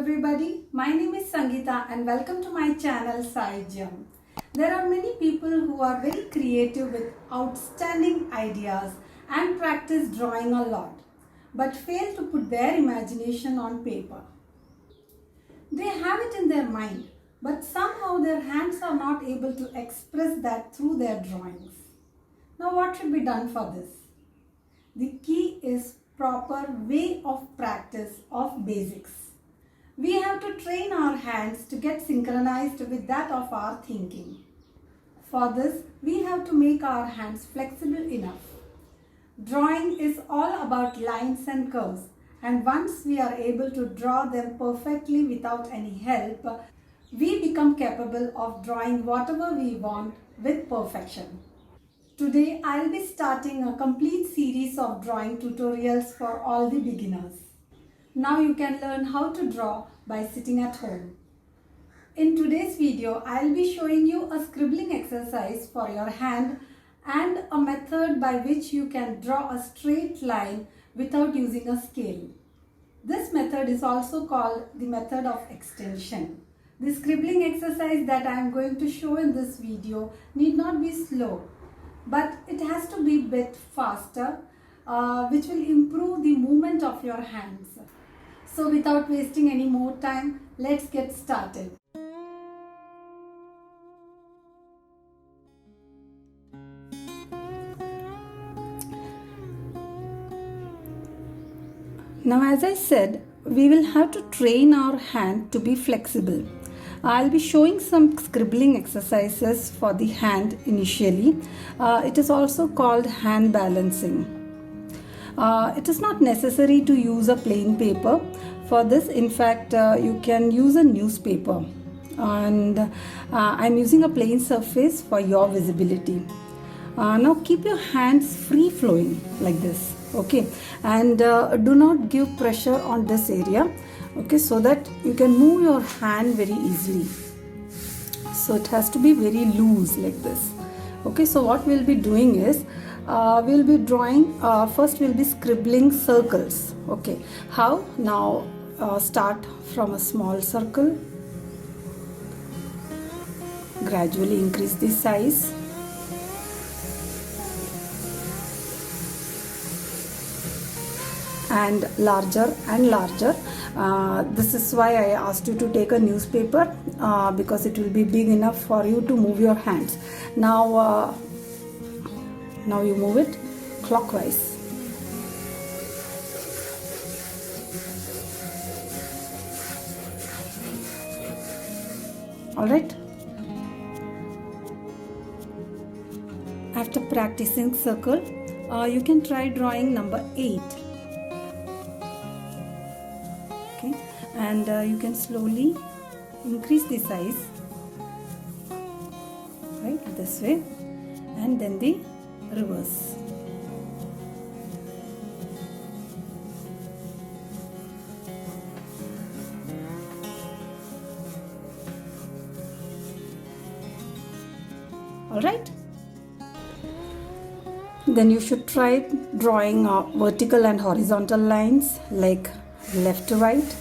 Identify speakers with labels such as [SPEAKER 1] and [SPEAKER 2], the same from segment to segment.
[SPEAKER 1] everybody, my name is Sangeeta and welcome to my channel Sai Jam. There are many people who are very creative with outstanding ideas and practice drawing a lot, but fail to put their imagination on paper. They have it in their mind, but somehow their hands are not able to express that through their drawings. Now what should be done for this? The key is proper way of practice of basics. We have to train our hands to get synchronized with that of our thinking. For this, we have to make our hands flexible enough. Drawing is all about lines and curves, and once we are able to draw them perfectly without any help, we become capable of drawing whatever we want with perfection. Today, I'll be starting a complete series of drawing tutorials for all the beginners. Now you can learn how to draw by sitting at home. In today's video, I'll be showing you a scribbling exercise for your hand and a method by which you can draw a straight line without using a scale. This method is also called the method of extension. The scribbling exercise that I am going to show in this video need not be slow, but it has to be a bit faster, which will improve the movement of your hands. So without wasting any more time, let's get started. Now, as I said, we will have to train our hand to be flexible. I'll be showing some scribbling exercises for the hand initially. It is also called hand balancing. It is not necessary to use a plain paper. For this, in fact, you can use a newspaper. And I'm using a plain surface for your visibility. Now keep your hands free flowing like this, okay? And do not give pressure on this area, okay, so that you can move your hand very easily. So it has to be very loose like this, okay? So what we'll be doing is we'll be drawing, first we'll be scribbling circles, okay? How? Now start from a small circle, gradually increase the size, and larger and larger. This is why I asked you to take a newspaper, because it will be big enough for you to move your hands. Now you move it clockwise. Alright. After practicing circle, you can try drawing number 8. Okay, and you can slowly increase the size, right, this way, and then the reverse. All right. Then you should try drawing vertical and horizontal lines like left to right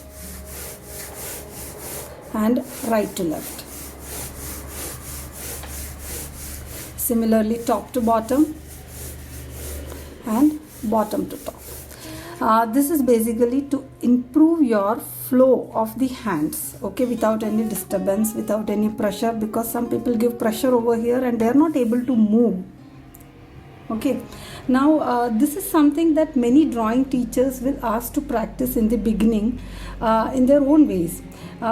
[SPEAKER 1] and right to left. Similarly, top to bottom and bottom to top. This is basically to improve your flow of the hands, okay, without any disturbance, without any pressure, because some people give pressure over here and they are not able to move. Okay, now this is something that many drawing teachers will ask to practice in the beginning in their own ways.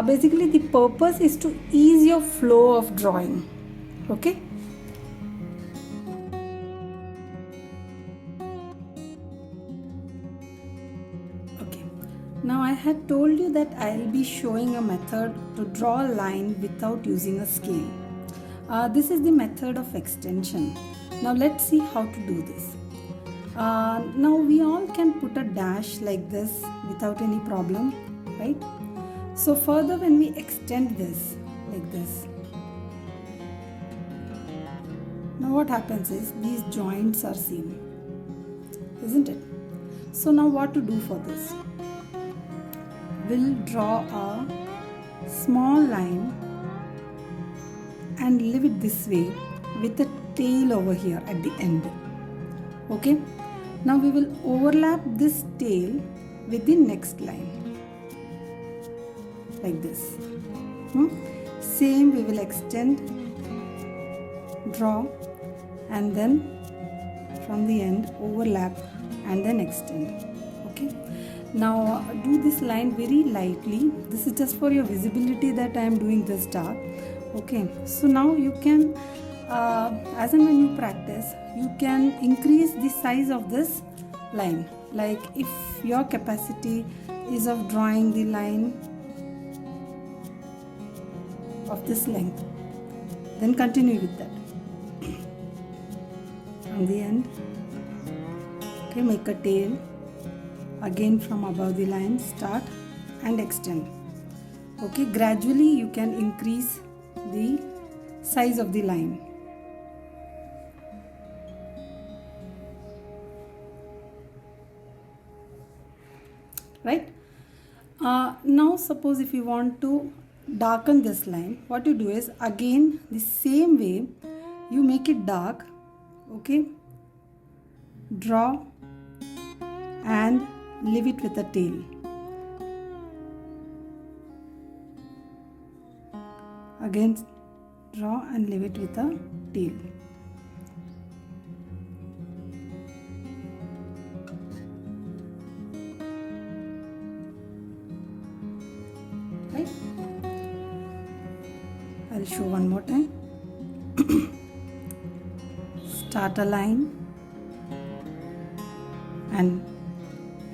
[SPEAKER 1] Basically, the purpose is to ease your flow of drawing. Okay. Okay. Now I had told you that I'll be showing a method to draw a line without using a scale. This is the method of extension. Now let's see how to do this. Now we all can put a dash like this without any problem, right? So further, when we extend this like this, now what happens is these joints are seen, isn't it? So now what to do for this? will draw a small line and leave it this way with a tail over here at the end. Okay, now we will overlap this tail with the next line like this. Same we will extend, draw, and then from the end overlap and then extend. Okay, now do this line very lightly. This is just for your visibility that I am doing this dark. Okay, so now you can as and when you practice, you can increase the size of this line. Like if your capacity is of drawing the line of this length, then continue with that. From the end, okay, make a tail. Again from above the line, start and extend. Okay, gradually you can increase the size of the line. Right? Now suppose if you want to darken this line, what you do is again the same way you make it dark. Okay, draw and leave it with a tail. Again draw and leave it with a tail. Right? I'll show one more time. Start a line and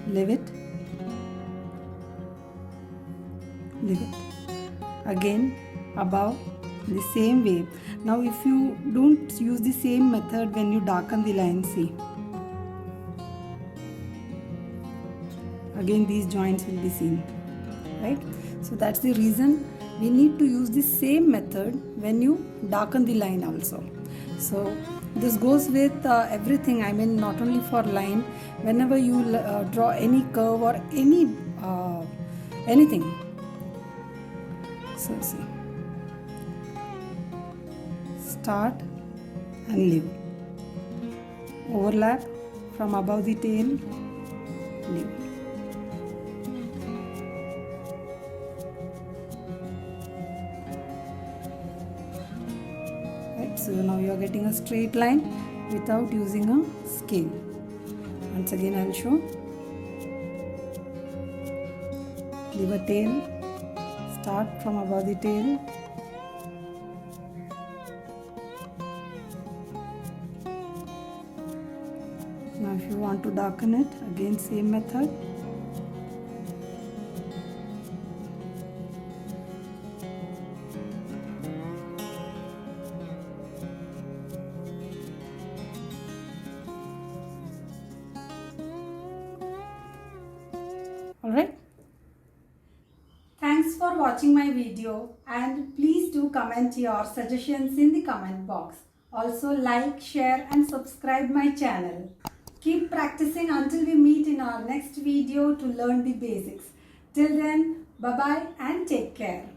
[SPEAKER 1] leave it. Again above the same way. Now if you don't use the same method when you darken the line, see, again these joints will be seen, right? So that's the reason we need to use the same method when you darken the line also. So this goes with everything. I mean, not only for line, whenever you draw any curve or anything. So see, start and leave, overlap from above the tail, leave. Right, so now you are getting a straight line without using a scale. Once again I will show. Leave a tail, start from above the tail, now if you want to darken it, again same method. Alright. Thanks for watching my video, and please do comment your suggestions in the comment box. Also like, share and subscribe my channel. Keep practicing until we meet in our next video to learn the basics. Till then, bye bye and take care.